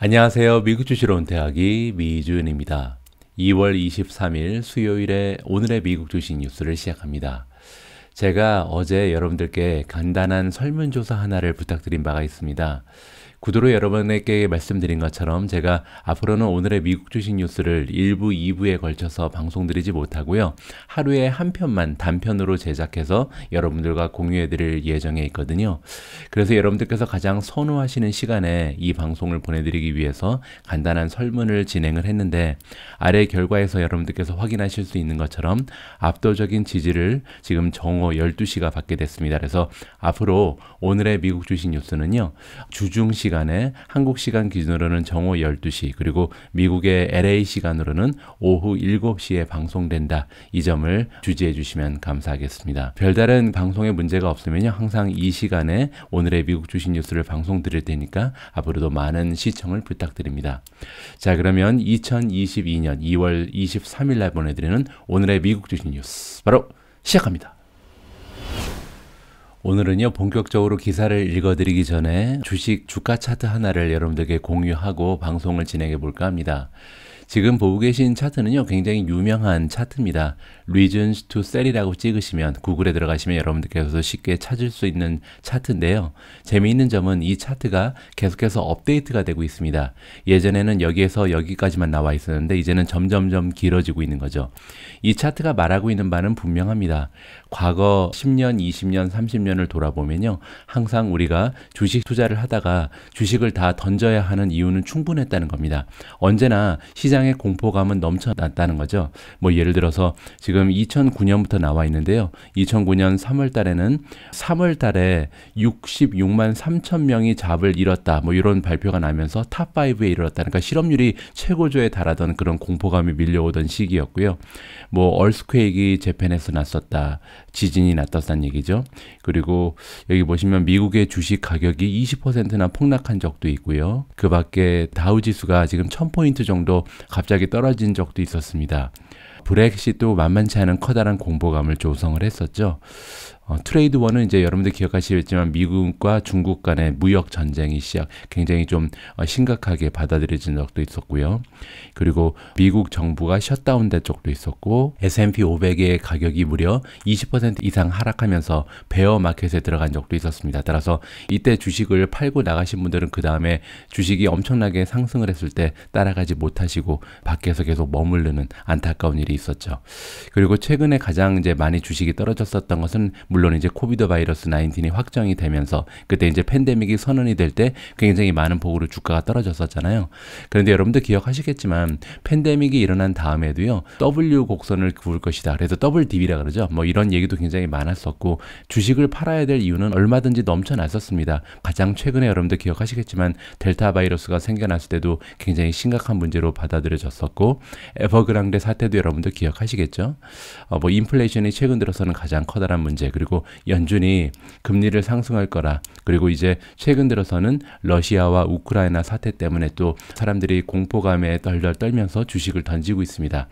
안녕하세요. 미국 주식으로 은퇴하기 미주은입니다. 2월 23일 수요일에 오늘의 미국 주식 뉴스를 시작합니다. 제가 어제 여러분들께 간단한 설문조사 하나를 부탁드린 바가 있습니다. 구도로 여러분에게 말씀드린 것처럼 제가 앞으로는 오늘의 미국 주식 뉴스를 1부, 2부에 걸쳐서 방송드리지 못하고요. 하루에 한 편만 단편으로 제작해서 여러분들과 공유해드릴 예정에 있거든요. 그래서 여러분들께서 가장 선호하시는 시간에 이 방송을 보내드리기 위해서 간단한 설문을 진행을 했는데 아래 결과에서 여러분들께서 확인하실 수 있는 것처럼 압도적인 지지를 지금 정오 12시가 받게 됐습니다. 그래서 앞으로 오늘의 미국 주식 뉴스는요. 주중 시간에 한국 시간 기준으로는 정오 12시 그리고 미국의 LA 시간으로는 오후 7시에 방송된다. 이 점을 주지해 주시면 감사하겠습니다. 별다른 방송에 문제가 없으면요. 항상 이 시간에 오늘의 미국 주식 뉴스를 방송 드릴 테니까 앞으로도 많은 시청을 부탁드립니다. 자, 그러면 2022년 2월 23일 날 보내드리는 오늘의 미국 주식 뉴스 바로 시작합니다. 오늘은요, 본격적으로 기사를 읽어드리기 전에 주식 주가 차트 하나를 여러분들께 공유하고 방송을 진행해 볼까 합니다. 지금 보고 계신 차트는요, 굉장히 유명한 차트입니다. Reasons to Sell이라고 찍으시면 구글에 들어가시면 여러분들께서 쉽게 찾을 수 있는 차트인데요. 재미있는 점은 이 차트가 계속해서 업데이트가 되고 있습니다. 예전에는 여기에서 여기까지만 나와 있었는데 이제는 점점점 길어지고 있는 거죠. 이 차트가 말하고 있는 바는 분명합니다. 과거 10년, 20년, 30년을 돌아보면요. 항상 우리가 주식 투자를 하다가 주식을 다 던져야 하는 이유는 충분했다는 겁니다. 언제나 시장의 공포감은 넘쳐났다는 거죠. 뭐 예를 들어서 지금 2009년부터 나와 있는데요. 2009년 3월 달에는 3월 달에 66만 3천 명이 잡을 잃었다. 뭐 이런 발표가 나면서 탑5에 이르렀다. 그러니까 실업률이 최고조에 달하던 그런 공포감이 밀려오던 시기였고요. 뭐 얼스퀘이크 재팬에서 났었다. 지진이 났었다는 얘기죠. 그리고 여기 보시면 미국의 주식 가격이 20%나 폭락한 적도 있고요. 그 밖에 다우지수가 지금 1000포인트 정도 갑자기 떨어진 적도 있었습니다. 브렉시트도 만만치 않은 커다란 공포감을 조성을 했었죠. 트레이드 원은 이제 여러분들 기억하시겠지만 미국과 중국 간의 무역 전쟁이 굉장히 좀 심각하게 받아들여진 적도 있었고요. 그리고 미국 정부가 셧다운된 적도 있었고 S&P 500의 가격이 무려 20% 이상 하락하면서 베어 마켓에 들어간 적도 있었습니다. 따라서 이때 주식을 팔고 나가신 분들은 그 다음에 주식이 엄청나게 상승을 했을 때 따라가지 못하시고 밖에서 계속 머무르는 안타까운 일이 있었죠. 그리고 최근에 가장 이제 많이 주식이 떨어졌었던 것은 물론 이제 코비드 바이러스 19이 확정이 되면서 그때 이제 팬데믹이 선언이 될 때 굉장히 많은 폭으로 주가가 떨어졌었잖아요. 그런데 여러분들 기억하시겠지만 팬데믹이 일어난 다음에도요. W 곡선을 그을 것이다. 그래서 WDB라 그러죠. 뭐 이런 얘기도 굉장히 많았었고 주식을 팔아야 될 이유는 얼마든지 넘쳐났었습니다. 가장 최근에 여러분들 기억하시겠지만 델타 바이러스가 생겨났을 때도 굉장히 심각한 문제로 받아들여졌었고 에버그랑데 사태도 여러분들 기억하시겠죠. 뭐 인플레이션이 최근 들어서는 가장 커다란 문제 그리고 연준이 금리를 상승할 거라 그리고 이제 최근 들어서는 러시아와 우크라이나 사태 때문에 또 사람들이 공포감에 덜덜 떨면서 주식을 던지고 있습니다.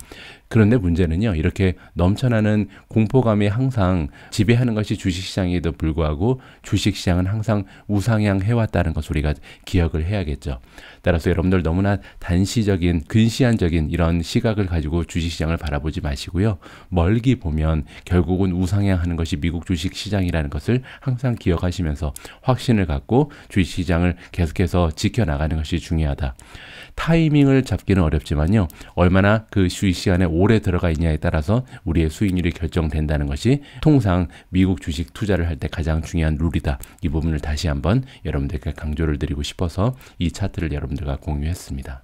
그런데 문제는요. 이렇게 넘쳐나는 공포감이 항상 지배하는 것이 주식시장에도 불구하고 주식시장은 항상 우상향 해왔다는 것을 우리가 기억을 해야겠죠. 따라서 여러분들 너무나 단시적인 근시안적인 이런 시각을 가지고 주식시장을 바라보지 마시고요. 멀기 보면 결국은 우상향하는 것이 미국 주식시장이라는 것을 항상 기억하시면서 확신을 갖고 주식시장을 계속해서 지켜나가는 것이 중요하다. 타이밍을 잡기는 어렵지만요. 얼마나 그 주식시장에 오래 들어가 있냐에 따라서 우리의 수익률이 결정된다는 것이 통상 미국 주식 투자를 할 때 가장 중요한 룰이다. 이 부분을 다시 한번 여러분들께 강조를 드리고 싶어서 이 차트를 여러분들과 공유했습니다.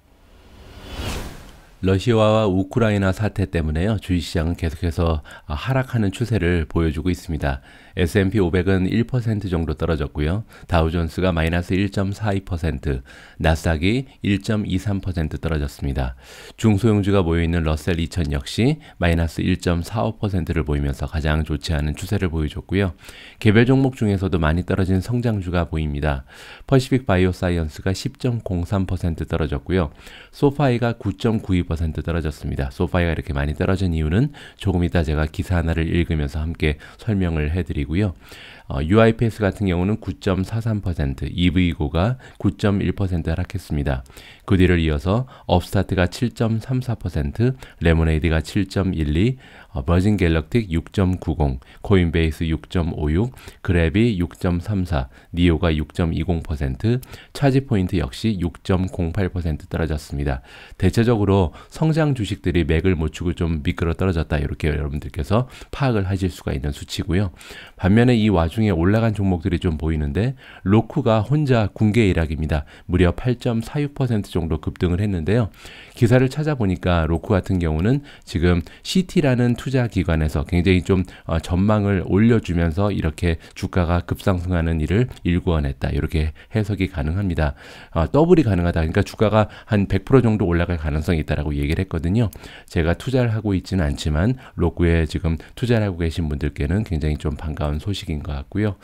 러시아와 우크라이나 사태 때문에요. 주식시장은 계속해서 하락하는 추세를 보여주고 있습니다. S&P 500은 1% 정도 떨어졌고요. 다우존스가 마이너스 1.42%, 나스닥이 1.23% 떨어졌습니다. 중소형주가 모여있는 러셀 2000 역시 마이너스 1.45%를 보이면서 가장 좋지 않은 추세를 보여줬고요. 개별 종목 중에서도 많이 떨어진 성장주가 보입니다. 퍼시픽 바이오사이언스가 10.03% 떨어졌고요. 소파이가 9.92% 1% 떨어졌습니다. 소파이가 이렇게 많이 떨어진 이유는 조금 이따 제가 기사 하나를 읽으면서 함께 설명을 해드리고요. UIPS 같은 경우는 9.43%, EV고가 9.1% 하락했습니다. 그 뒤를 이어서 업스타트가 7.34%, 레모네이드가 7.12%, 버진 갤럭틱 6.90%, 코인베이스 6.56%, 그랩이 6.34%, 니오가 6.20%, 차지포인트 역시 6.08% 떨어졌습니다. 대체적으로 성장 주식들이 맥을 못 추고 좀 미끄러 떨어졌다, 이렇게 여러분들께서 파악을 하실 수가 있는 수치고요. 반면에 이 와중에 올라간 종목들이 좀 보이는데 로쿠가 혼자 군계 일학입니다. 무려 8.46% 정도 급등을 했는데요. 기사를 찾아보니까 로쿠 같은 경우는 지금 CT라는 투자 기관에서 굉장히 좀 전망을 올려주면서 이렇게 주가가 급상승하는 일을 일구어냈다, 이렇게 해석이 가능합니다. 더블이 가능하다. 그러니까 주가가 한 100% 정도 올라갈 가능성이 있다라고 얘기를 했거든요. 제가 투자를 하고 있지는 않지만 로쿠에 지금 투자를 하고 계신 분들께는 굉장히 좀 반가운 소식인 것 같고요.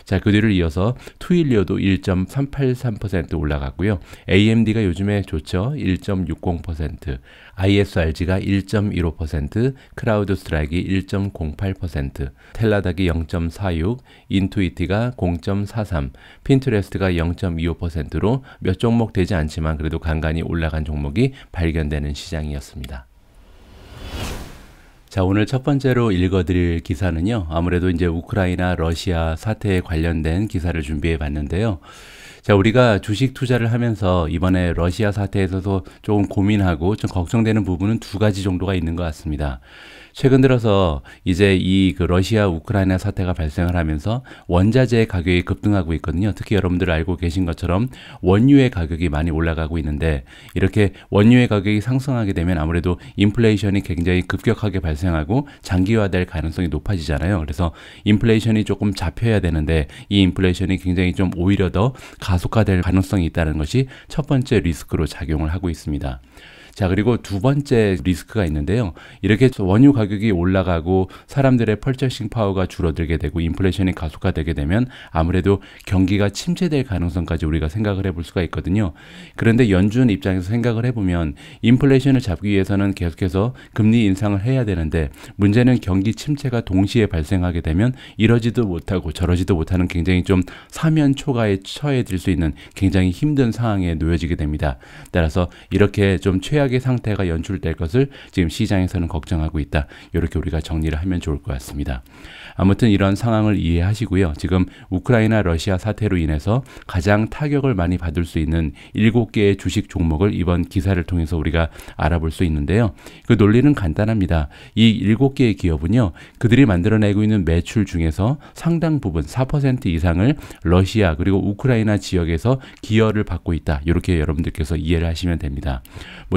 자, 그 뒤를 이어서 투일리오도 1.383% 올라갔고요. AMD가 요즘에 좋죠. 1.60%, ISRG가 1.15%, 크라우드 스트라이크 1.08%, 텔라닥이 0.46%, 인투이티가 0.43%, 핀트레스트가 0.25%로 몇 종목 되지 않지만 그래도 간간히 올라간 종목이 발견되는 시장이었습니다. 자, 오늘 첫 번째로 읽어드릴 기사는요, 아무래도 이제 우크라이나 러시아 사태에 관련된 기사를 준비해 봤는데요. 자, 우리가 주식 투자를 하면서 이번에 러시아 사태에서도 조금 고민하고 좀 걱정되는 부분은 두 가지 정도가 있는 것 같습니다. 최근 들어서 이제 이 러시아 우크라이나 사태가 발생을 하면서 원자재 가격이 급등하고 있거든요. 특히 여러분들 알고 계신 것처럼 원유의 가격이 많이 올라가고 있는데, 이렇게 원유의 가격이 상승하게 되면 아무래도 인플레이션이 굉장히 급격하게 발생하고 장기화될 가능성이 높아지잖아요. 그래서 인플레이션이 조금 잡혀야 되는데 이 인플레이션이 굉장히 좀 오히려 더 가속화될 가능성이 있다는 것이 첫 번째 리스크로 작용을 하고 있습니다. 자, 그리고 두 번째 리스크가 있는데요. 이렇게 원유 가격이 올라가고 사람들의 퍼체싱 파워가 줄어들게 되고 인플레이션이 가속화되게 되면 아무래도 경기가 침체될 가능성까지 우리가 생각을 해볼 수가 있거든요. 그런데 연준 입장에서 생각을 해보면 인플레이션을 잡기 위해서는 계속해서 금리 인상을 해야 되는데, 문제는 경기 침체가 동시에 발생하게 되면 이러지도 못하고 저러지도 못하는 굉장히 좀 사면초가에 처해질 수 있는 굉장히 힘든 상황에 놓여지게 됩니다. 따라서 이렇게 좀 최악의 상태가 연출될 것을 지금 시장에서는 걱정하고 있다, 이렇게 우리가 정리를 하면 좋을 것 같습니다. 아무튼 이런 상황을 이해하시고요. 지금 우크라이나 러시아 사태로 인해서 가장 타격을 많이 받을 수 있는 7개의 주식 종목을 이번 기사를 통해서 우리가 알아볼 수 있는데요. 그 논리는 간단합니다. 이 7개의 기업은요, 그들이 만들어내고 있는 매출 중에서 상당 부분 4% 이상을 러시아 그리고 우크라이나 지역에서 기여를 받고 있다, 이렇게 여러분들께서 이해를 하시면 됩니다.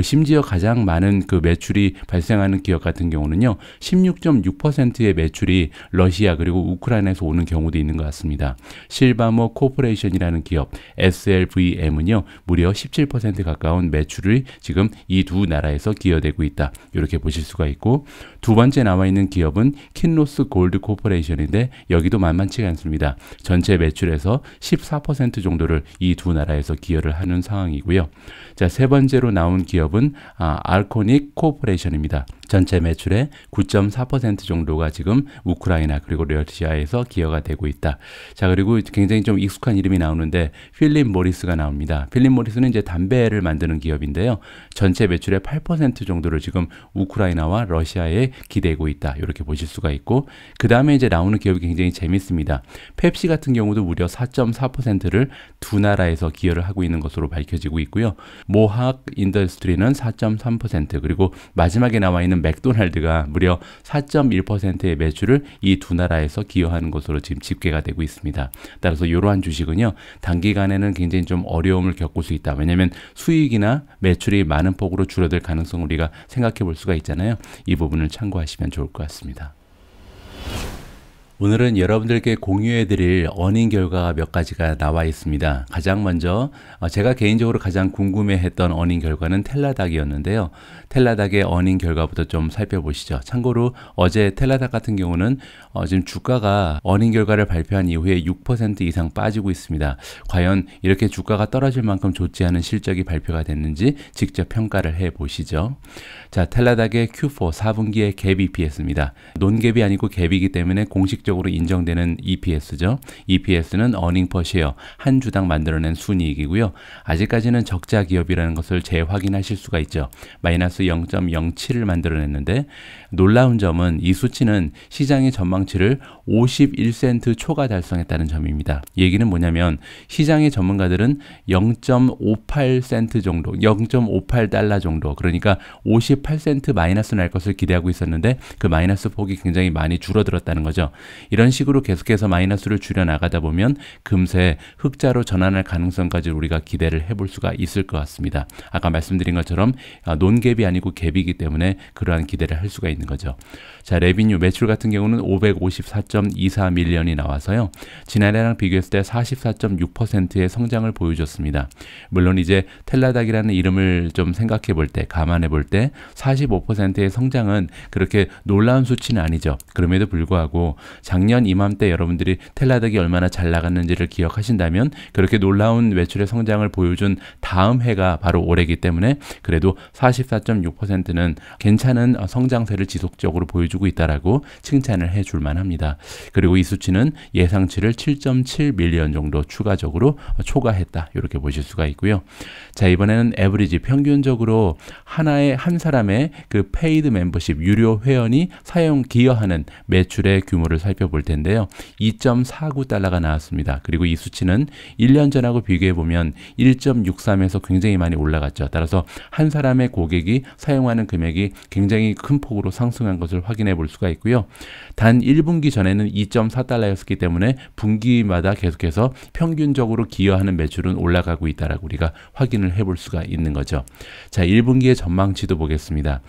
심지어 가장 많은 그 매출이 발생하는 기업 같은 경우는요, 16.6%의 매출이 러시아 그리고 우크라이나에서 오는 경우도 있는 것 같습니다. 실바모 코퍼레이션이라는 기업 SLVM은요, 무려 17% 가까운 매출이 지금 이 두 나라에서 기여되고 있다, 이렇게 보실 수가 있고, 두 번째 나와 있는 기업은 킨로스 골드 코퍼레이션인데 여기도 만만치가 않습니다. 전체 매출에서 14% 정도를 이 두 나라에서 기여를 하는 상황이고요. 자, 세 번째로 나온 기업은 알코닉 코퍼레이션입니다. 전체 매출의 9.4% 정도가 지금 우크라이나 그리고 러시아에서 기여가 되고 있다. 자, 그리고 굉장히 좀 익숙한 이름이 나오는데 필립 모리스가 나옵니다. 필립 모리스는 이제 담배를 만드는 기업인데요. 전체 매출의 8% 정도를 지금 우크라이나와 러시아에 기대고 있다, 이렇게 보실 수가 있고, 그 다음에 이제 나오는 기업이 굉장히 재밌습니다. 펩시 같은 경우도 무려 4.4%를 두 나라에서 기여를 하고 있는 것으로 밝혀지고 있고요. 모학 인더스트리는 4.3%, 그리고 마지막에 나와 있는 맥도날드가 무려 4.1%의 매출을 이 두 나라에서 기여하는 것으로 지금 집계가 되고 있습니다. 따라서 이러한 주식은요, 단기간에는 굉장히 좀 어려움을 겪을 수 있다. 왜냐하면 수익이나 매출이 많은 폭으로 줄어들 가능성을 우리가 생각해 볼 수가 있잖아요. 이 부분을 참고하시면 좋을 것 같습니다. 오늘은 여러분들께 공유해드릴 어닝 결과가 몇 가지가 나와 있습니다. 가장 먼저 제가 개인적으로 가장 궁금해했던 어닝 결과는 텔라닥이었는데요. 텔라닥의 어닝 결과부터 좀 살펴보시죠. 참고로 어제 텔라닥 같은 경우는 지금 주가가 어닝 결과를 발표한 이후에 6% 이상 빠지고 있습니다. 과연 이렇게 주가가 떨어질 만큼 좋지 않은 실적이 발표가 됐는지 직접 평가를 해보시죠. 자, 텔라닥의 Q4 4분기의 갭 EPS입니다. 논갭이 아니고 갭이기 때문에 공식적으로 인정되는 EPS죠. EPS는 earning per share, 한 주당 만들어낸 순이익이고요. 아직까지는 적자 기업이라는 것을 재확인하실 수가 있죠. 마이너스 0.07을 만들어냈는데 놀라운 점은 이 수치는 시장의 전망치를 51센트 초과 달성했다는 점입니다. 이 얘기는 뭐냐면 시장의 전문가들은 0.58센트 정도, 0.58달러 정도, 그러니까 58센트 마이너스 날 것을 기대하고 있었는데 그 마이너스 폭이 굉장히 많이 줄어들었다는 거죠. 이런 식으로 계속해서 마이너스를 줄여나가다 보면 금세 흑자로 전환할 가능성까지 우리가 기대를 해볼 수가 있을 것 같습니다. 아까 말씀드린 것처럼 논갭이 아니고 갭이기 때문에 그러한 기대를 할 수가 있는 거죠. 자, 레비뉴 매출 같은 경우는 554.24 밀리언이 나와서요. 지난해랑 비교했을 때 44.6%의 성장을 보여줬습니다. 물론 이제 텔라닥이라는 이름을 좀 생각해 볼 때, 감안해 볼 때 45%의 성장은 그렇게 놀라운 수치는 아니죠. 그럼에도 불구하고 작년 이맘때 여러분들이 텔라닥이 얼마나 잘 나갔는지를 기억하신다면 그렇게 놀라운 매출의 성장을 보여준 다음 해가 바로 올해이기 때문에 그래도 44.6%는 괜찮은 성장세를 지속적으로 보여주고 있다라고 칭찬을 해줄 만합니다. 그리고 이 수치는 예상치를 7.7 밀리언 정도 추가적으로 초과했다. 이렇게 보실 수가 있고요. 자, 이번에는 에버리지 평균적으로 한 사람의 그 페이드 멤버십 유료 회원이 기여하는 매출의 규모를 살펴볼 텐데요. 2.49달러가 나왔습니다. 그리고 이 수치는 1년 전하고 비교해 보면 1.63에서 굉장히 많이 올라갔죠. 따라서 한 사람의 고객이 사용하는 금액이 굉장히 큰 폭으로 상승한 것을 확인해 볼 수가 있고요. 단 1분기 전에는 2.4달러였기 때문에 분기마다 계속해서 평균적으로 기여하는 매출은 올라가고 있다라고 우리가 확인을 해볼 수가 있는 거죠. 자, 1분기의 전망치도 보겠습니다.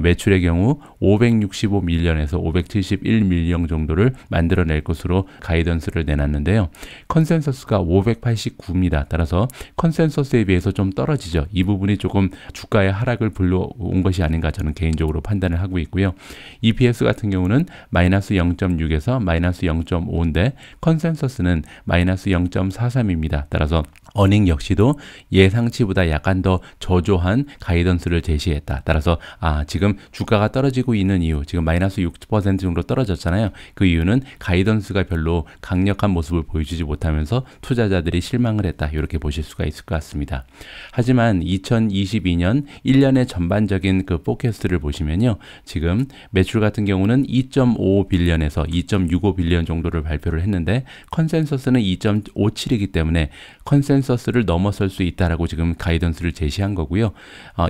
매출의 경우 565 밀리언에서 571 밀리언 정도를 만들어낼 것으로 가이던스를 내놨는데요. 컨센서스가 589입니다. 따라서 컨센서스에 비해서 좀 떨어지죠. 이 부분이 조금 주가의 하락을 불러온 것이 아닌가 저는 개인적으로 판단을 하고 있고요. EPS 같은 경우는 마이너스 0.6에서 마이너스 0.5인데 컨센서스는 마이너스 0.43입니다. 따라서 어닝 역시도 예상치보다 약간 더 저조한 가이던스를 제시했다. 따라서 지금 주가가 떨어지고 있는 이유, 지금 마이너스 6% 정도 떨어졌잖아요. 그 이유는 가이던스가 별로 강력한 모습을 보여주지 못하면서 투자자들이 실망을 했다. 이렇게 보실 수가 있을 것 같습니다. 하지만 2022년 1년의 전반적인 그 포캐스트를 보시면요. 지금 매출 같은 경우는 2.5 빌리언에서 2.65 빌리언 정도를 발표를 했는데 컨센서스는 2.57이기 때문에 컨센서스를 넘어설 수 있다라고 지금 가이던스를 제시한 거고요.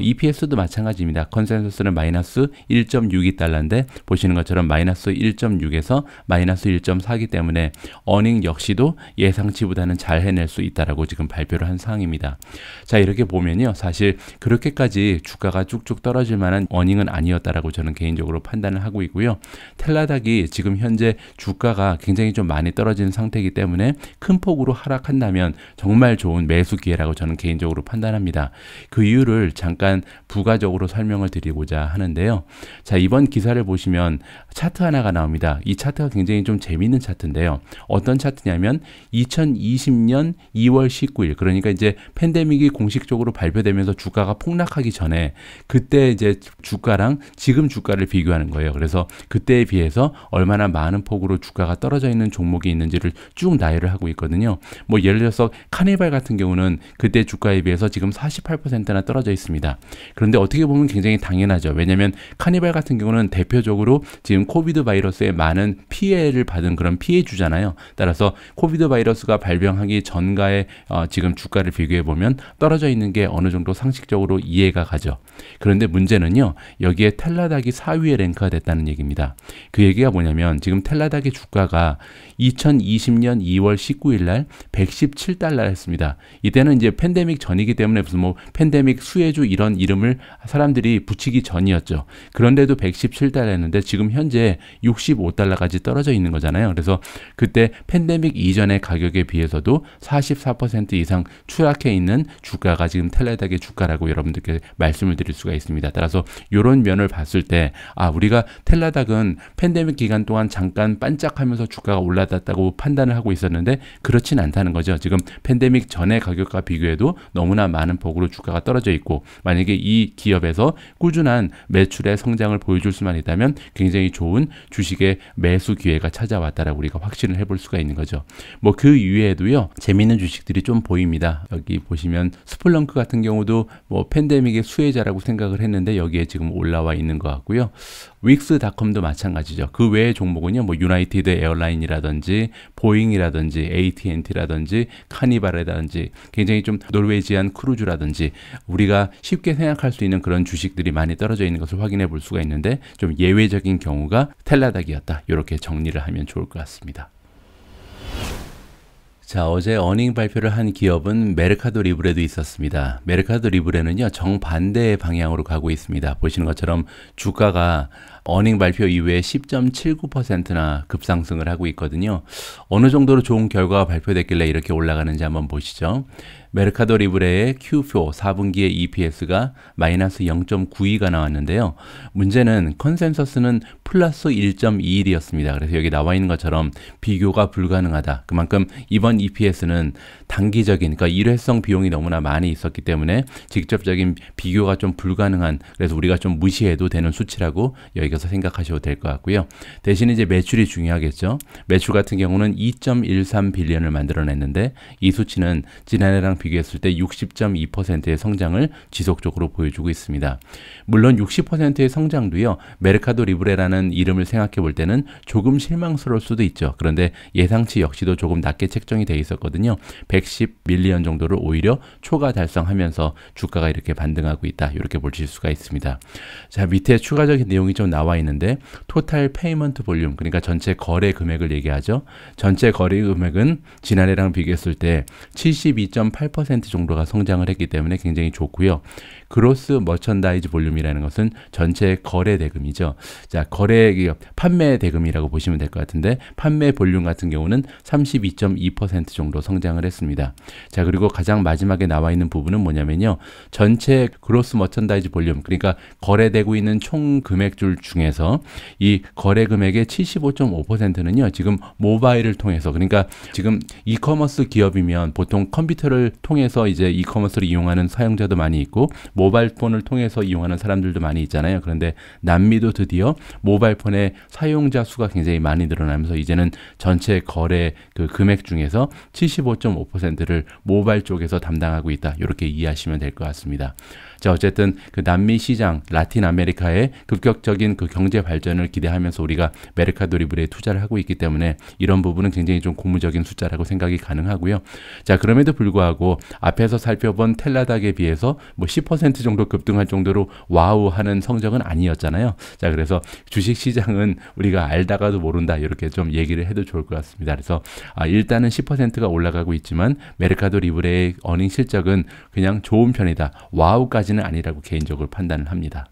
EPS도 마찬가지입니다. 컨센서스는 마이너스 1.62달러인데 보시는 것처럼 마이너스 1.6에서 마이너스 1.4이기 때문에 어닝 역시도 예상치보다는 잘 해낼 수 있다라고 지금 발표를 한 상황입니다. 자, 이렇게 보면요. 사실 그렇게까지 주가가 쭉쭉 떨어질 만한 어닝은 아니었다라고 저는 개인적으로 판단을 하고 있고요. 텔라닥이 지금 현재 주가가 굉장히 좀 많이 떨어지는 상태이기 때문에 큰 폭으로 하락한다면 정말 좋은 매수 기회라고 저는 개인적으로 판단합니다. 그 이유를 잠깐 부가적으로 설명을 드리고자 하는데요. 자, 이번 기사를 보시면 차트 하나가 나옵니다. 이 차트가 굉장히 좀 재밌는 차트인데요. 어떤 차트냐면 2020년 2월 19일, 그러니까 이제 팬데믹이 공식적으로 발표되면서 주가가 폭락하기 전에 그때 이제 주가랑 지금 주가를 비교하는 거예요. 그래서 그때에 비해서 얼마나 많은 폭으로 주가가 떨어져 있는 종목이 있는지를 쭉 나열을 하고 있거든요. 뭐 예를 들어서 카니발 같은 경우는 그때 주가에 비해서 지금 48%나 떨어져 있습니다. 그런데 어떻게 보면 굉장히 당연하죠. 왜냐하면 카니발 같은 경우는 대표적으로 지금 코비드 바이러스에 많은 피해를 받은 그런 피해주잖아요. 따라서 코비드 바이러스가 발병하기 전과의 지금 주가를 비교해 보면 떨어져 있는 게 어느 정도 상식적으로 이해가 가죠. 그런데 문제는요. 여기에 텔라닥이 4위에 랭크가 됐다는 얘기입니다. 그 얘기가 뭐냐면 지금 텔라닥의 주가가 2020년 2월 19일 날 117달러 했습니다. 이때는 이제 팬데믹 전이기 때문에 무슨 뭐 팬데믹 수혜주 이런 이름을 사람들이 붙이기 전이었죠. 그런데도 117달러 했는데 지금 현재 65달러까지 떨어져 있는 거잖아요. 그래서 그때 팬데믹 이전의 가격에 비해서도 44% 이상 추락해 있는 주가가 지금 텔레닥의 주가라고 여러분들께 말씀을 드릴 수가 있습니다. 따라서 이런 면을 봤을 때 우리가 텔레닥은 팬데믹 기간 동안 잠깐 반짝하면서 주가가 올라갔다고 판단을 하고 있었는데 그렇진 않다는 거죠. 지금 팬데믹 전의 가격과 비교해도 너무나 많은 폭으로 주가가 떨어져 있고, 만약에 이 기업에서 꾸준한 매출의 성장을 보여줄 수만 있다면 굉장히 좋은 주식의 매수 기회가 찾아왔다라고 우리가 확신을 해볼 수가 있는 거죠. 뭐 그 이외에도요, 재미있는 주식들이 좀 보입니다. 여기 보시면 스플렁크 같은 경우도 뭐 팬데믹의 수혜자라고 생각을 했는데 여기에 지금 올라와 있는 것 같고요. 윅스닷컴도 마찬가지죠. 그 외의 종목은요, 뭐 유나이티드 에어라인이라든지 보잉이라든지 AT&T라든지 카니발이라든지 굉장히 좀 노르웨이지안 크루즈라든지 우리가 쉽게 생각할 수 있는 그런 주식들이 많이 떨어져 있는 것을 확인해 볼 수가 있는데, 좀 예외적인 경우가 텔레닥이었다. 이렇게 정리를 하면 좋을 것 같습니다. 자, 어제 어닝 발표를 한 기업은 메르카도 리브레도 있었습니다. 메르카도 리브레는요, 정반대의 방향으로 가고 있습니다. 보시는 것처럼 주가가 어닝 발표 이후에 10.79%나 급상승을 하고 있거든요. 어느 정도로 좋은 결과가 발표됐길래 이렇게 올라가는지 한번 보시죠. 메르카도 리브레의 Q4 4분기의 EPS가 마이너스 0.92가 나왔는데요. 문제는 컨센서스는 플러스 1.21이었습니다. 그래서 여기 나와 있는 것처럼 비교가 불가능하다. 그만큼 이번 EPS는 단기적인, 그러니까 일회성 비용이 너무나 많이 있었기 때문에 직접적인 비교가 좀 불가능한, 그래서 우리가 좀 무시해도 되는 수치라고 여기서 생각하셔도 될 것 같고요. 대신 이제 매출이 중요하겠죠. 매출 같은 경우는 2.13 빌리언을 만들어냈는데 이 수치는 지난해랑 비교했을 때 60.2%의 성장을 지속적으로 보여주고 있습니다. 물론 60%의 성장도요, 메르카도 리브레라는 이름을 생각해 볼 때는 조금 실망스러울 수도 있죠. 그런데 예상치 역시도 조금 낮게 책정이 되어 있었거든요. 110 밀리언 정도를 오히려 초과 달성하면서 주가가 이렇게 반등하고 있다. 이렇게 보실 수가 있습니다. 자, 밑에 추가적인 내용이 좀 나와 있는데 토탈 페이먼트 볼륨, 그러니까 전체 거래 금액을 얘기하죠. 전체 거래 금액은 지난해랑 비교했을 때 72.8% 정도가 성장을 했기 때문에 굉장히 좋고요. 그로스 머천다이즈 볼륨이라는 것은 전체 거래 대금이죠. 자, 판매 대금이라고 보시면 될 것 같은데 판매 볼륨 같은 경우는 32.2% 정도 성장을 했습니다. 자, 그리고 가장 마지막에 나와 있는 부분은 뭐냐면요. 전체 그로스 머천다이즈 볼륨, 그러니까 거래되고 있는 총 금액줄 중에서 이 거래 금액의 75.5%는요. 지금 모바일을 통해서, 그러니까 지금 이커머스 기업이면 보통 컴퓨터를 통해서 이제 이커머스를 이용하는 사용자도 많이 있고 모바일 폰을 통해서 이용하는 사람들도 많이 있잖아요. 그런데 남미도 드디어 모바일 폰의 사용자 수가 굉장히 많이 늘어나면서 이제는 전체 거래 그 금액 중에서 75.5%를 모바일 쪽에서 담당하고 있다. 이렇게 이해하시면 될 것 같습니다. 자, 어쨌든 그 남미 시장, 라틴 아메리카의 급격적인 그 경제 발전을 기대하면서 우리가 메르카도 리브레에 투자를 하고 있기 때문에 이런 부분은 굉장히 좀 고무적인 숫자라고 생각이 가능하고요. 자, 그럼에도 불구하고 앞에서 살펴본 텔레닥에 비해서 뭐 10% 정도 급등할 정도로 와우 하는 성적은 아니었잖아요. 자, 그래서 주식 시장은 우리가 알다가도 모른다. 이렇게 좀 얘기를 해도 좋을 것 같습니다. 그래서 일단은 10%가 올라가고 있지만 메르카도 리브레의 어닝 실적은 그냥 좋은 편이다. 와우까지 는 아니라고 개인적으로 판단을 합니다.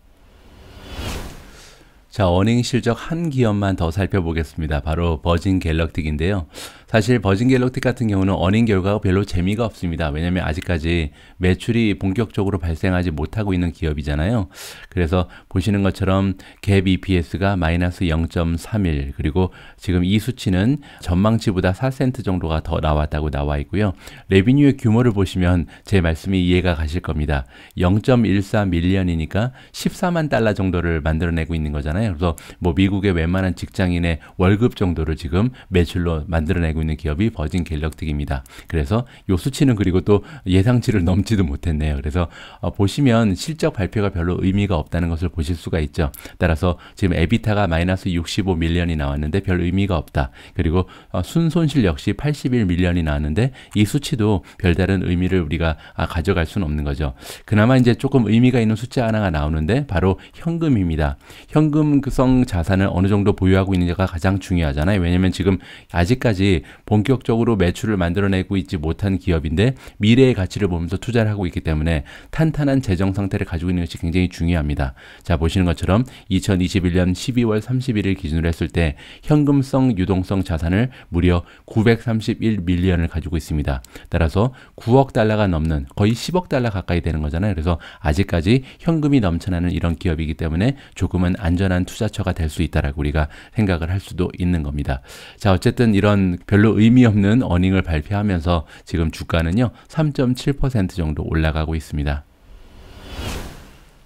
자, 어닝 실적 한 기업만 더 살펴보겠습니다. 바로 버진 갤럭틱인데요. 사실 버진 갤럭틱 같은 경우는 어닝 결과가 별로 재미가 없습니다. 왜냐하면 아직까지 매출이 본격적으로 발생하지 못하고 있는 기업이잖아요. 그래서 보시는 것처럼 갭 EPS가 마이너스 0.31, 그리고 지금 이 수치는 전망치보다 4센트 정도가 더 나왔다고 나와 있고요. 레비뉴의 규모를 보시면 제 말씀이 이해가 가실 겁니다. 0.14 밀리언이니까 14만 달러 정도를 만들어내고 있는 거잖아요. 그래서 뭐 미국의 웬만한 직장인의 월급 정도를 지금 매출로 만들어내고 있는 기업이 버진 갤럭틱입니다. 그래서 이 수치는 그리고 또 예상치를 넘지도 못했네요. 그래서 보시면 실적 발표가 별로 의미가 없다는 것을 보실 수가 있죠. 따라서 지금 에비타가 마이너스 65 밀리언이 나왔는데 별 의미가 없다. 그리고 순손실 역시 81 밀리언이 나왔는데 이 수치도 별다른 의미를 우리가 가져갈 수는 없는 거죠. 그나마 이제 조금 의미가 있는 숫자 하나가 나오는데 바로 현금입니다. 현금성 자산을 어느 정도 보유하고 있는지가 가장 중요하잖아요. 왜냐하면 지금 아직까지 본격적으로 매출을 만들어내고 있지 못한 기업인데 미래의 가치를 보면서 투자를 하고 있기 때문에 탄탄한 재정 상태를 가지고 있는 것이 굉장히 중요합니다. 자, 보시는 것처럼 2021년 12월 31일 기준으로 했을 때 현금성 유동성 자산을 무려 931밀리언을 가지고 있습니다. 따라서 9억 달러가 넘는 거의 10억 달러 가까이 되는 거잖아요. 그래서 아직까지 현금이 넘쳐나는 이런 기업이기 때문에 조금은 안전한 투자처가 될 수 있다라고 우리가 생각을 할 수도 있는 겁니다. 자, 어쨌든 이런 별로 의미 없는 어닝을 발표하면서 지금 주가는요 3.7% 정도 올라가고 있습니다.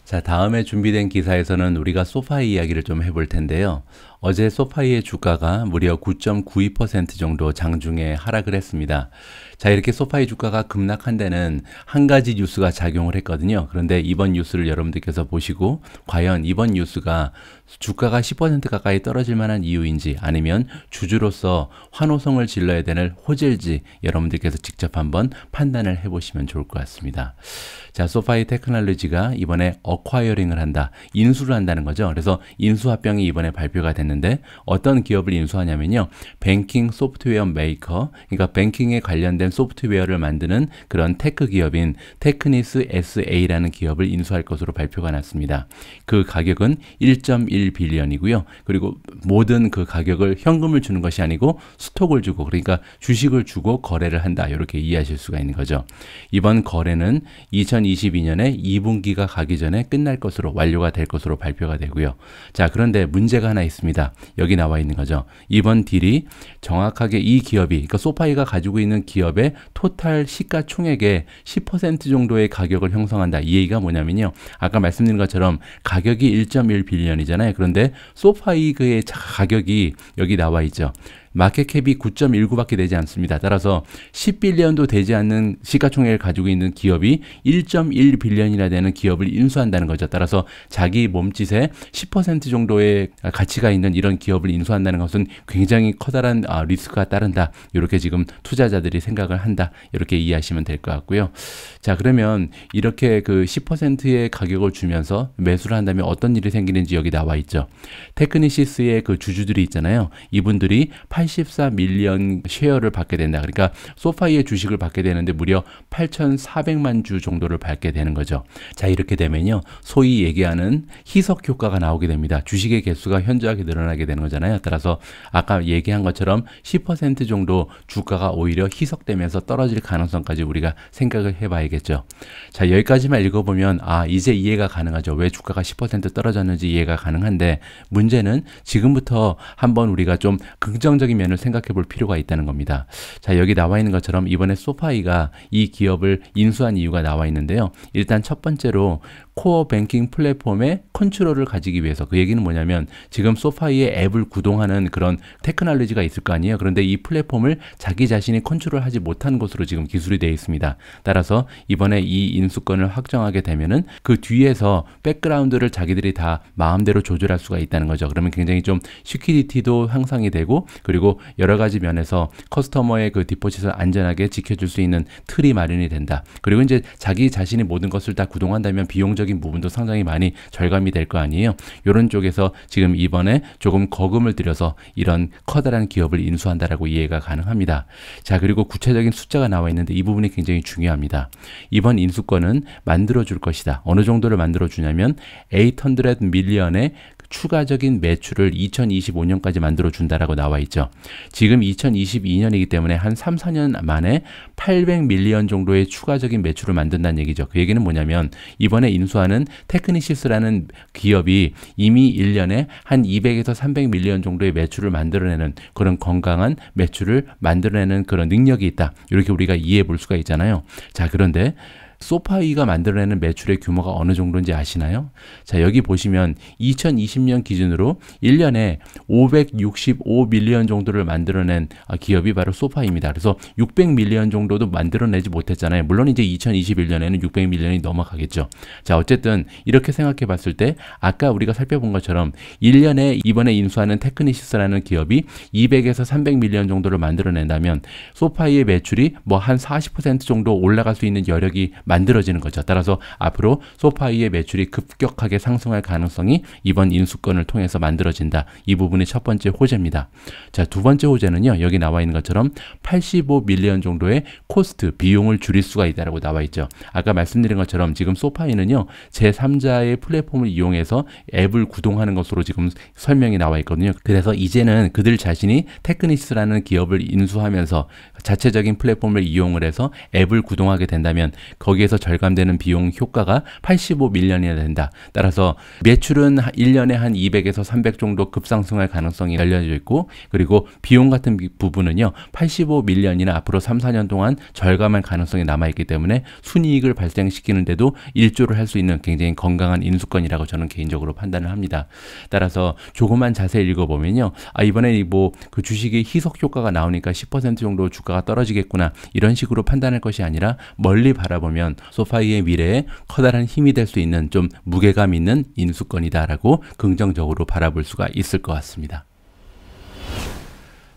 자, 다음에 준비된 기사에서는 우리가 소파이 이야기를 좀 해볼 텐데요. 어제 소파이의 주가가 무려 9.92% 정도 장중에 하락을 했습니다. 자, 이렇게 소파이 주가가 급락한 데는 한 가지 뉴스가 작용을 했거든요. 그런데 이번 뉴스를 여러분들께서 보시고 과연 이번 뉴스가 주가가 10% 가까이 떨어질 만한 이유인지 아니면 주주로서 환호성을 질러야 되는 호재일지 여러분들께서 직접 한번 판단을 해보시면 좋을 것 같습니다. 자, 소파이 테크놀로지가 이번에 어콰이어링을 한다, 인수를 한다는 거죠. 그래서 인수합병이 이번에 발표가 됐는데 어떤 기업을 인수하냐면요, 뱅킹 소프트웨어 메이커, 그러니까 뱅킹에 관련된 소프트웨어를 만드는 그런 테크 기업인 테크니스 SA라는 기업을 인수할 것으로 발표가 났습니다. 그 가격은 1.1빌리언이고요. 그리고 모든 그 가격을 현금을 주는 것이 아니고 스톡을 주고, 그러니까 주식을 주고 거래를 한다, 이렇게 이해하실 수가 있는 거죠. 이번 거래는 2022년에 2분기가 가기 전에 끝날 것으로, 완료가 될 것으로 발표가 되고요. 자, 그런데 문제가 하나 있습니다. 여기 나와 있는 거죠. 이번 딜이 정확하게 이 기업이, 그러니까 소파이가 가지고 있는 기업의 토탈 시가총액의 10% 정도의 가격을 형성한다. 이 얘기가 뭐냐면요, 아까 말씀드린 것처럼 가격이 1.1빌리언이잖아요. 그런데 소파이의 가격이 여기 나와 있죠. 마켓캡이 9.19밖에 되지 않습니다. 따라서 10빌리언도 되지 않는 시가총액을 가지고 있는 기업이 1.1빌리언이나 되는 기업을 인수한다는 거죠. 따라서 자기 몸짓에 10% 정도의 가치가 있는 이런 기업을 인수한다는 것은 굉장히 커다란 리스크가 따른다, 이렇게 지금 투자자들이 생각을 한다, 이렇게 이해하시면 될 것 같고요. 자, 그러면 이렇게 그 10%의 가격을 주면서 매수를 한다면 어떤 일이 생기는지 여기 나와 있죠. 테크니시스의 그 주주들이 있잖아요. 이분들이 84밀리언 쉐어를 받게 된다. 그러니까 소파이의 주식을 받게 되는데 무려 8,400만 주 정도를 받게 되는 거죠. 자, 이렇게 되면요, 소위 얘기하는 희석 효과가 나오게 됩니다. 주식의 개수가 현저하게 늘어나게 되는 거잖아요. 따라서 아까 얘기한 것처럼 10% 정도 주가가 오히려 희석되면서 떨어질 가능성까지 우리가 생각을 해봐야겠죠. 자, 여기까지만 읽어보면 이제 이해가 가능하죠. 왜 주가가 10% 떨어졌는지 이해가 가능한데, 문제는 지금부터 한번 우리가 좀 긍정적인 면을 생각해 볼 필요가 있다는 겁니다. 자, 여기 나와 있는 것처럼 이번에 소파이가 이 기업을 인수한 이유가 나와 있는데요. 일단 첫 번째로 코어 뱅킹 플랫폼의 컨트롤을 가지기 위해서, 그 얘기는 뭐냐면 지금 소파이의 앱을 구동하는 그런 테크놀로지가 있을 거 아니에요. 그런데 이 플랫폼을 자기 자신이 컨트롤하지 못한 것으로 지금 기술이 되어 있습니다. 따라서 이번에 이 인수권을 확정하게 되면은 그 뒤에서 백그라운드를 자기들이 다 마음대로 조절할 수가 있다는 거죠. 그러면 굉장히 좀 시큐리티도 향상이 되고, 그리고 여러 가지 면에서 커스터머의 그 디포짓을 안전하게 지켜줄 수 있는 틀이 마련이 된다. 그리고 이제 자기 자신이 모든 것을 다 구동한다면 비용적인 부분도 상당히 많이 절감이 될 거 아니에요. 이런 쪽에서 지금 이번에 조금 거금을 들여서 이런 커다란 기업을 인수한다라고 이해가 가능합니다. 자, 그리고 구체적인 숫자가 나와 있는데 이 부분이 굉장히 중요합니다. 이번 인수권은 만들어줄 것이다. 어느 정도를 만들어주냐면 800밀리언의 추가적인 매출을 2025년까지 만들어준다라고 나와 있죠. 지금 2022년이기 때문에 한 3, 4년 만에 800밀리언 정도의 추가적인 매출을 만든다는 얘기죠. 그 얘기는 뭐냐면 이번에 인수하는 테크니시스라는 기업이 이미 1년에 한 200에서 300밀리언 정도의 매출을 만들어내는 그런 건강한 매출을 만들어내는 그런 능력이 있다. 이렇게 우리가 이해해 볼 수가 있잖아요. 자, 그런데 소파이가 만들어내는 매출의 규모가 어느 정도인지 아시나요? 자, 여기 보시면 2020년 기준으로 1년에 565밀리언 정도를 만들어낸 기업이 바로 소파이입니다. 그래서 600밀리언 정도도 만들어내지 못했잖아요. 물론 이제 2021년에는 600밀리언이 넘어가겠죠. 자, 어쨌든 이렇게 생각해 봤을 때 아까 우리가 살펴본 것처럼 1년에 이번에 인수하는 테크니시스라는 기업이 200에서 300밀리언 정도를 만들어낸다면 소파이의 매출이 뭐 한 40% 정도 올라갈 수 있는 여력이 만들어지는 거죠. 따라서 앞으로 소파이의 매출이 급격하게 상승할 가능성이 이번 인수권을 통해서 만들어진다. 이 부분이 첫 번째 호재입니다. 자, 두 번째 호재는요. 여기 나와 있는 것처럼 85밀리언 정도의 코스트, 비용을 줄일 수가 있다라고 나와 있죠. 아까 말씀드린 것처럼 지금 소파이는요. 제3자의 플랫폼을 이용해서 앱을 구동하는 것으로 지금 설명이 나와 있거든요. 그래서 이제는 그들 자신이 테크니스라는 기업을 인수하면서 자체적인 플랫폼을 이용을 해서 앱을 구동하게 된다면 거기에서 절감되는 비용 효과가 85밀리언이나 된다. 따라서 매출은 1년에 한 200에서 300 정도 급상승할 가능성이 열려져 있고, 그리고 비용 같은 부분은요 85밀리언이나 앞으로 3, 4년 동안 절감할 가능성이 남아있기 때문에 순이익을 발생시키는데도 일조를 할 수 있는 굉장히 건강한 인수권이라고 저는 개인적으로 판단을 합니다. 따라서 조금만 자세히 읽어보면요, 이번에 뭐 그 주식의 희석 효과가 나오니까 10% 정도 주가가 떨어지겠구나, 이런 식으로 판단할 것이 아니라 멀리 바라보면 소파이의 미래에 커다란 힘이 될 수 있는 좀 무게감 있는 인수권이다라고 긍정적으로 바라볼 수가 있을 것 같습니다.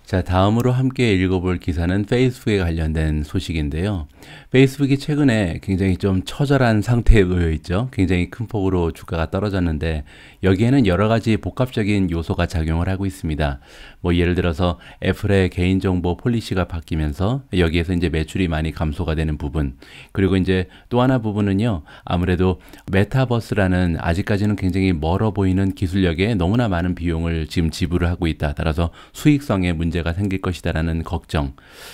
자, 다음으로 함께 읽어볼 기사는 페이스북에 관련된 소식인데요. 페이스북이 최근에 굉장히 좀 처절한 상태에 놓여 있죠. 굉장히 큰 폭으로 주가가 떨어졌는데 여기에는 여러 가지 복합적인 요소가 작용을 하고 있습니다. 뭐 예를 들어서 애플의 개인정보 폴리시가 바뀌면서 여기에서 이제 매출이 많이 감소가 되는 부분, 그리고 이제 또 하나 부분은요, 아무래도 메타버스라는 아직까지는 굉장히 멀어 보이는 기술력에 너무나 많은 비용을 지금 지불을 하고 있다. 따라서 수익성에 문제가 생길 것이다라는 걱정.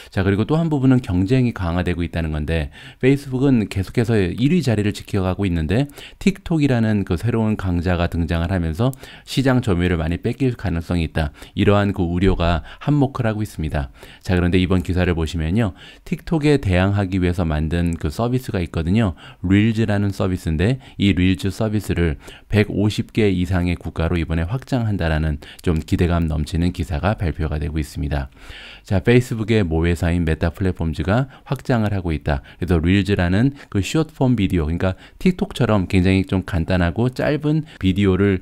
자, 그리고 또 한 부분은 경쟁이 강화되고 있다는 건데, 페이스북은 계속해서 1위 자리를 지켜가고 있는데 틱톡이라는 그 새로운 강자가 등장을 하면서 시장 점유율을 많이 뺏길 가능성이 있다. 이러한 그 우려가 한몫을 하고 있습니다. 자, 그런데 이번 기사를 보시면요, 틱톡에 대항하기 위해서 만든 그 서비스가 있거든요. 릴즈라는 서비스인데 이 릴즈 서비스를 150개 이상의 국가로 이번에 확장한다라는 좀 기대감 넘치는 기사가 발표가 되고 있습니다. 자, 페이스북의 모회사인 메타 플랫폼즈가 확장을 하고 있다. 그래서 릴즈라는 그 숏폼 비디오, 그러니까 틱톡처럼 굉장히 좀 간단하고 짧은 비디오를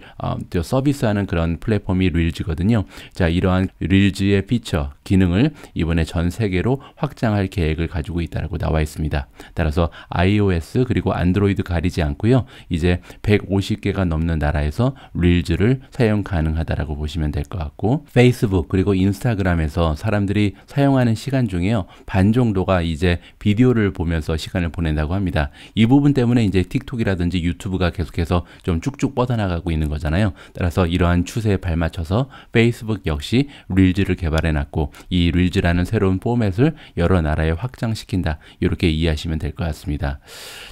서비스하는 그런 플랫폼이 릴즈거든요. 자, 이러한 릴즈의 피처, 기능을 이번에 전 세계로 확장할 계획을 가지고 있다고 나와 있습니다. 따라서 iOS 그리고 안드로이드 가리지 않고요, 이제 150개가 넘는 나라에서 릴즈를 사용 가능하다라고 보시면 될 것 같고, 페이스북 그리고 인스타그램에서 사람들이 사용하는 시간 중에요, 반 정도가 이제 비디오를 보면서 시간을 보낸다고 합니다. 이 부분 때문에 이제 틱톡이라든지 유튜브가 계속해서 좀 쭉쭉 뻗어나가고 있는 거잖아요. 따라서 이러한 추세에 발맞춰서 페이스북 역시 릴즈를 개발해놨고, 이 릴즈라는 새로운 포맷을 여러 나라에 확장시킨다, 이렇게 이해하시면 될 것 같습니다.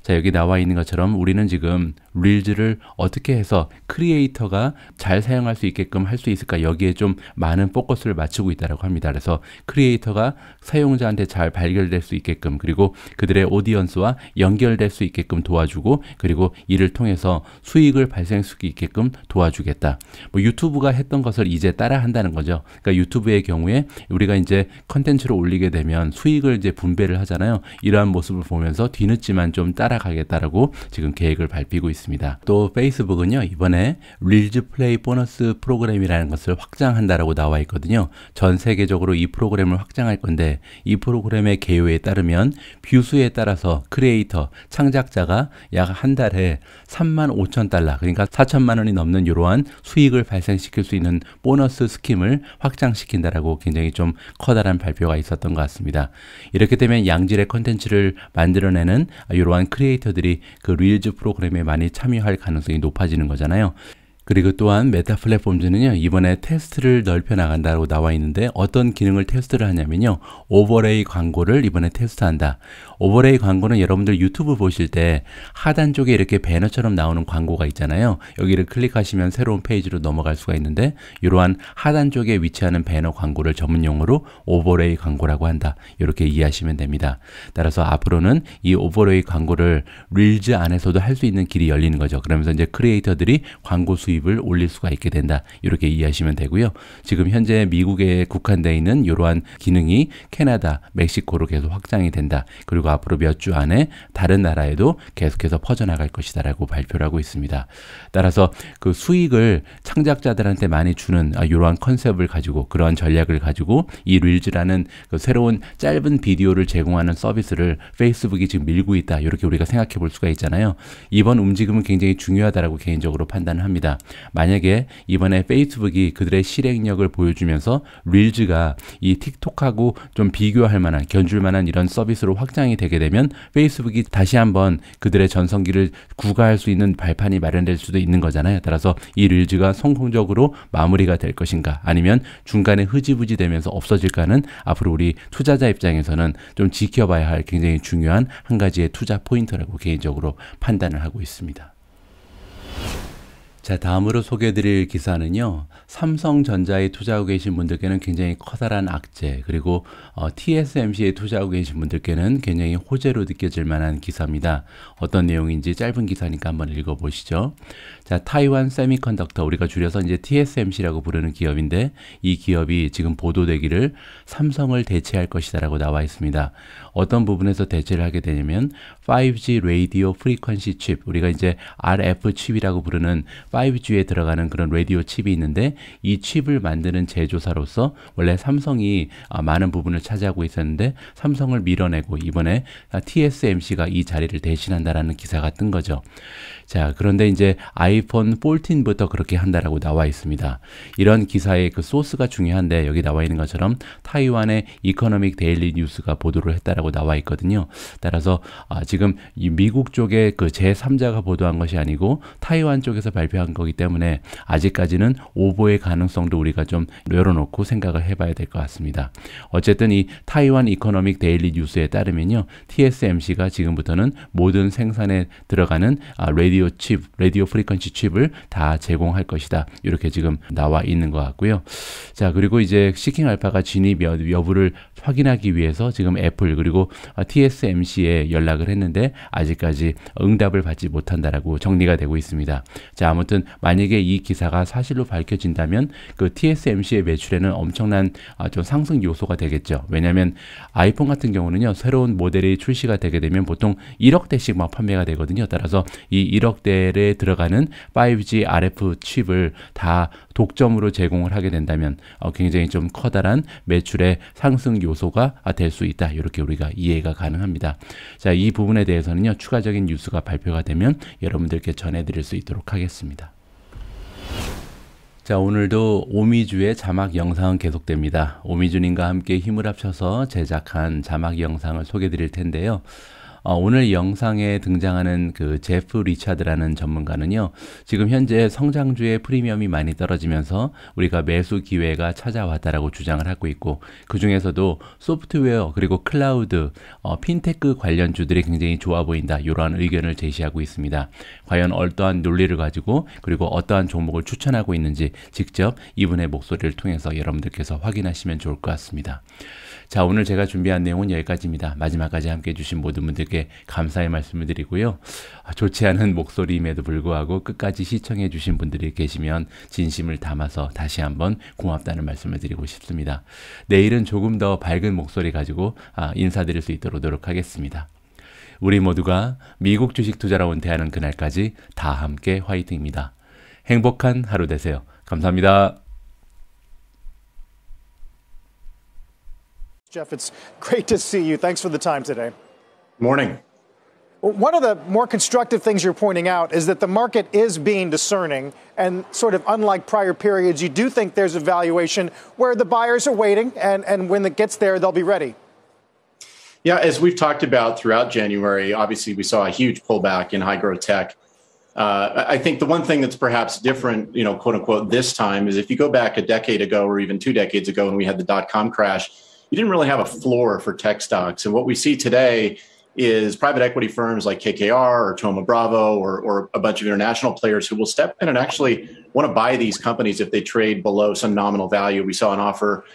자, 여기 나와 있는 것처럼 우리는 지금 릴즈를 어떻게 해서 크리에이터가 잘 사용할 수 있게끔 할 수 있을까, 여기에 좀 많은 포커스를 맞추고 있다고 합니다. 그래서 크리에이터가 사용자한테 잘 발견될 수 있게끔, 그리고 그들의 오디언스와 연결될 수 있게끔 도와주고, 그리고 이를 통해서 수익을 발생할 수 있게끔 도와주겠다. 뭐 유튜브가 했던 것을 이제 따라 한다는 거죠. 그러니까 유튜브의 경우에 우리가 이제 컨텐츠를 올리게 되면 수익을 이제 분배를 하잖아요. 이러한 모습을 보면서 뒤늦지만 좀 따라가겠다라고 지금 계획을 밟히고 있습니다. 또 페이스북은요, 이번에 릴즈 플레이 보너스 프로그램이라는 것을 확장한다라고 나와 있거든요. 전 세계적으로 이 프로그램을 확장할 건데, 이 프로그램의 개요에 따르면 뷰수에 따라서 크리에이터, 창작자가 약 한 달에 35,000달러, 그러니까 4천만 원이 넘는 이러한 수익을 발생시킬 수 있는 보너스 스킴을 확장시킨다라고 굉장히 좀 커다란 발표가 있었던 것 같습니다. 이렇게 되면 양질의 컨텐츠를 만들어내는 이러한 크리에이터들이 그 릴즈 프로그램에 많이 참여할 가능성이 높아지는 거잖아요. 그리고 또한 메타 플랫폼즈는요, 이번에 테스트를 넓혀 나간다고 나와 있는데 어떤 기능을 테스트를 하냐면요, 오버레이 광고를 이번에 테스트한다. 오버레이 광고는 여러분들 유튜브 보실 때 하단 쪽에 이렇게 배너처럼 나오는 광고가 있잖아요. 여기를 클릭하시면 새로운 페이지로 넘어갈 수가 있는데, 이러한 하단 쪽에 위치하는 배너 광고를 전문 용어로 오버레이 광고라고 한다. 이렇게 이해하시면 됩니다. 따라서 앞으로는 이 오버레이 광고를 릴즈 안에서도 할 수 있는 길이 열리는 거죠. 그러면서 이제 크리에이터들이 광고 수익 수입을 올릴 수가 있게 된다. 이렇게 이해하시면 되고요. 지금 현재 미국에 국한되어 있는 이러한 기능이 캐나다, 멕시코로 계속 확장이 된다. 그리고 앞으로 몇 주 안에 다른 나라에도 계속해서 퍼져나갈 것이다라고 발표를 하고 있습니다. 따라서 그 수익을 창작자들한테 많이 주는 이러한 컨셉을 가지고 그러한 전략을 가지고 이 릴즈라는 그 새로운 짧은 비디오를 제공하는 서비스를 페이스북이 지금 밀고 있다. 이렇게 우리가 생각해 볼 수가 있잖아요. 이번 움직임은 굉장히 중요하다라고 개인적으로 판단을 합니다. 만약에 이번에 페이스북이 그들의 실행력을 보여주면서 릴즈가 이 틱톡하고 좀 비교할 만한, 견줄 만한 이런 서비스로 확장이 되게 되면 페이스북이 다시 한번 그들의 전성기를 구가할 수 있는 발판이 마련될 수도 있는 거잖아요. 따라서 이 릴즈가 성공적으로 마무리가 될 것인가 아니면 중간에 흐지부지 되면서 없어질까는 앞으로 우리 투자자 입장에서는 좀 지켜봐야 할 굉장히 중요한 한 가지의 투자 포인트라고 개인적으로 판단을 하고 있습니다. 자, 다음으로 소개해드릴 기사는요. 삼성전자에 투자하고 계신 분들께는 굉장히 커다란 악재, 그리고 TSMC에 투자하고 계신 분들께는 굉장히 호재로 느껴질 만한 기사입니다. 어떤 내용인지 짧은 기사니까 한번 읽어보시죠. 자, 타이완 세미컨덕터, 우리가 줄여서 이제 TSMC라고 부르는 기업인데 이 기업이 지금 보도되기를 삼성을 대체할 것이다라고 나와 있습니다. 어떤 부분에서 대체를 하게 되냐면 5G 라디오 프리퀀시 칩, 우리가 이제 RF 칩이라고 부르는 5G에 들어가는 그런 라디오 칩이 있는데 이 칩을 만드는 제조사로서 원래 삼성이 많은 부분을 차지하고 있었는데 삼성을 밀어내고 이번에 TSMC가 이 자리를 대신한다라는 기사가 뜬 거죠. 자, 그런데 이제 아이폰 14부터 그렇게 한다라고 나와 있습니다. 이런 기사의 그 소스가 중요한데 여기 나와 있는 것처럼 타이완의 이코노믹 데일리 뉴스가 보도를 했다라고 나와 있거든요. 따라서 지금 이 미국 쪽에 그 제3자가 보도한 것이 아니고 타이완 쪽에서 발표한 거기 때문에 아직까지는 오보의 가능성도 우리가 좀 열어놓고 생각을 해봐야 될 것 같습니다. 어쨌든 이 타이완 이코노믹 데일리 뉴스에 따르면요, TSMC가 지금부터는 모든 생산에 들어가는 라디오 칩, 라디오 프리퀀시 칩을 다 제공할 것이다. 이렇게 지금 나와 있는 것 같고요. 자, 그리고 이제 시킹 알파가 진입 여부를 확인하기 위해서 지금 애플 그리고 TSMC에 연락을 했는데 아직까지 응답을 받지 못한다라고 정리가 되고 있습니다. 자, 아무튼 만약에 이 기사가 사실로 밝혀진다면 그 TSMC의 매출에는 엄청난 좀 상승 요소가 되겠죠. 왜냐하면 아이폰 같은 경우는요, 새로운 모델이 출시가 되게 되면 보통 1억 대씩 막 판매가 되거든요. 따라서 이 1억 대에 들어가는 5G RF 칩을 다 독점으로 제공을 하게 된다면 굉장히 좀 커다란 매출의 상승 요소가 될 수 있다. 이렇게 우리가 이해가 가능합니다. 자, 이 부분에 대해서는요, 추가적인 뉴스가 발표가 되면 여러분들께 전해드릴 수 있도록 하겠습니다. 자, 오늘도 오미주의 자막 영상은 계속됩니다. 오미주님과 함께 힘을 합쳐서 제작한 자막 영상을 소개해 드릴 텐데요. 오늘 영상에 등장하는 그 제프 리차드라는 전문가는요, 지금 현재 성장주의 프리미엄이 많이 떨어지면서 우리가 매수 기회가 찾아왔다라고 주장을 하고 있고, 그 중에서도 소프트웨어 그리고 클라우드, 핀테크 관련주들이 굉장히 좋아 보인다, 이러한 의견을 제시하고 있습니다. 과연 어떠한 논리를 가지고 그리고 어떠한 종목을 추천하고 있는지 직접 이분의 목소리를 통해서 여러분들께서 확인하시면 좋을 것 같습니다. 자, 오늘 제가 준비한 내용은 여기까지입니다. 마지막까지 함께 해주신 모든 분들께 감사의 말씀을 드리고요. 좋지 않은 목소리임에도 불구하고 끝까지 시청해 주신 분들이 계시면 진심을 담아서 다시 한번 고맙다는 말씀을 드리고 싶습니다. 내일은 조금 더 밝은 목소리 가지고 인사드릴 수 있도록 노력하겠습니다. 우리 모두가 미국 주식 투자로 은퇴하는 그날까지 다 함께 화이팅입니다. 행복한 하루 되세요. 감사합니다. Jeff, it's great to see you. Thanks for the time today. Morning. One of the more constructive things you're pointing out is that the market is being discerning, and sort of unlike prior periods, you do think there's a valuation where the buyers are waiting, and when it gets there, they'll be ready. Yeah, as we've talked about throughout January, obviously we saw a huge pullback in high growth tech. I think the one thing that's perhaps different, quote unquote, this time is if you go back a decade ago or even 2 decades ago when we had the dot-com crash, you didn't really have a floor for tech stocks. And what we see today is private equity firms like KKR or Thoma Bravo or a bunch of international players who will step in and actually want to buy these companies if they trade below some nominal value. We saw an offer,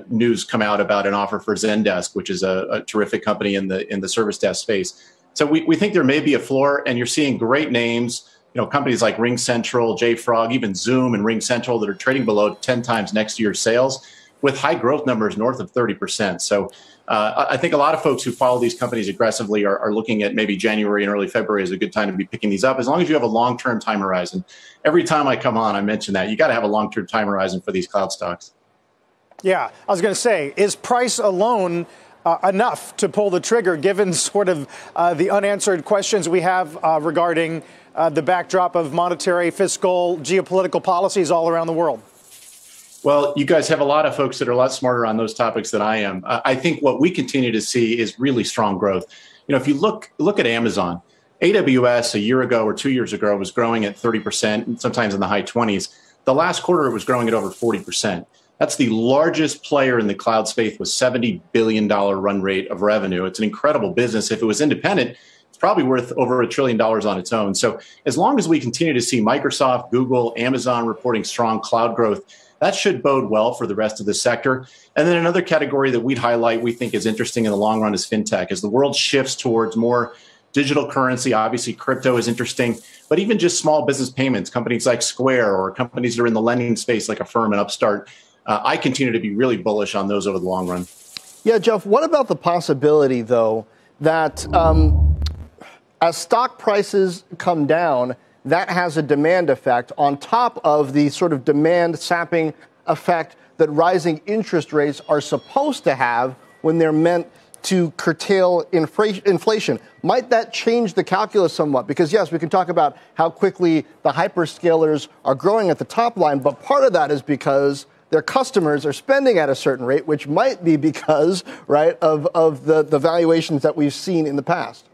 news come out about an offer for Zendesk, which is a terrific company in the service desk space. So we think there may be a floor, and you're seeing great names companies like RingCentral, JFrog, even Zoom and RingCentral that are trading below 10 times next year's sales with high growth numbers north of 30%. So I think a lot of folks who follow these companies aggressively are looking at maybe January and early February as a good time to be picking these up, as long as you have a long-term time horizon. Every time I come on, I mention that. You got to have a long-term time horizon for these cloud stocks. Yeah, I was going to say, is price alone enough to pull the trigger, given sort of the unanswered questions we have regarding the backdrop of monetary, fiscal, geopolitical policies all around the world? Well, you guys have a lot of folks that are a lot smarter on those topics than I am. I think what we continue to see is really strong growth. If you look at Amazon, AWS a year ago or 2 years ago was growing at 30%, and sometimes in the high 20s. The last quarter, it was growing at over 40%. That's the largest player in the cloud space with $70 billion run rate of revenue. It's an incredible business. If it was independent, it's probably worth over $1 trillion on its own. So as long as we continue to see Microsoft, Google, Amazon reporting strong cloud growth, that should bode well for the rest of the sector. And then another category that we'd highlight we think is interesting in the long run is fintech. As the world shifts towards more digital currency, obviously crypto is interesting, but even just small business payments, companies like Square or companies that are in the lending space like Affirm and Upstart, I continue to be really bullish on those over the long run. Yeah, Jeff, what about the possibility, though, that as stock prices come down, that has a demand effect on top of the sort of demand sapping effect that rising interest rates are supposed to have when they're meant to curtail inflation? Might that change the calculus somewhat? Because, yes, we can talk about how quickly the hyperscalers are growing at the top line, but part of that is because their customers are spending at a certain rate, which might be because, right, of the valuations that we've seen in the past.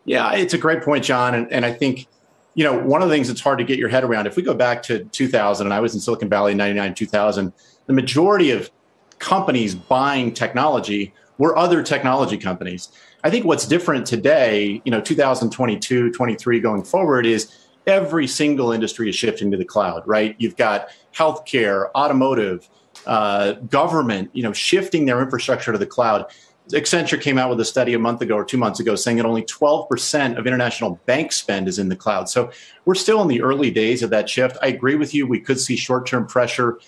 Yeah, it's a great point, John. And I think, one of the things that's hard to get your head around, if we go back to 2000, and I was in Silicon Valley in 99, 2000, the majority of companies buying technology were other technology companies. I think what's different today, 2022, 23 going forward is every single industry is shifting to the cloud, right? You've got healthcare, automotive, government, shifting their infrastructure to the cloud. Accenture came out with a study a month ago or 2 months ago saying that only 12% of international bank spend is in the cloud. So we're still in the early days of that shift. I agree with you. We could see short-term pressure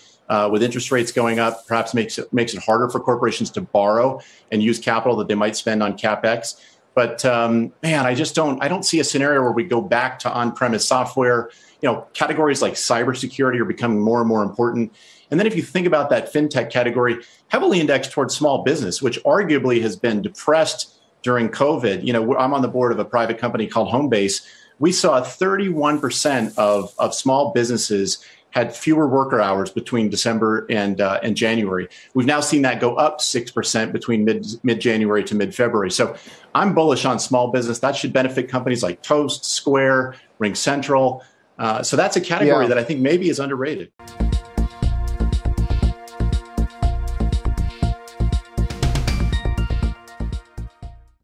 with interest rates going up, perhaps makes it harder for corporations to borrow and use capital that they might spend on CapEx. But man, I don't see a scenario where we go back to on-premise software. Categories like cybersecurity are becoming more and more important. And then if you think about that fintech category, heavily indexed towards small business, which arguably has been depressed during COVID. I'm on the board of a private company called Homebase. We saw 31% of small businesses had fewer worker hours between December and January. We've now seen that go up 6% between mid-January to mid-February. So I'm bullish on small business. That should benefit companies like Toast, Square, RingCentral. So that's a category that I think maybe is underrated.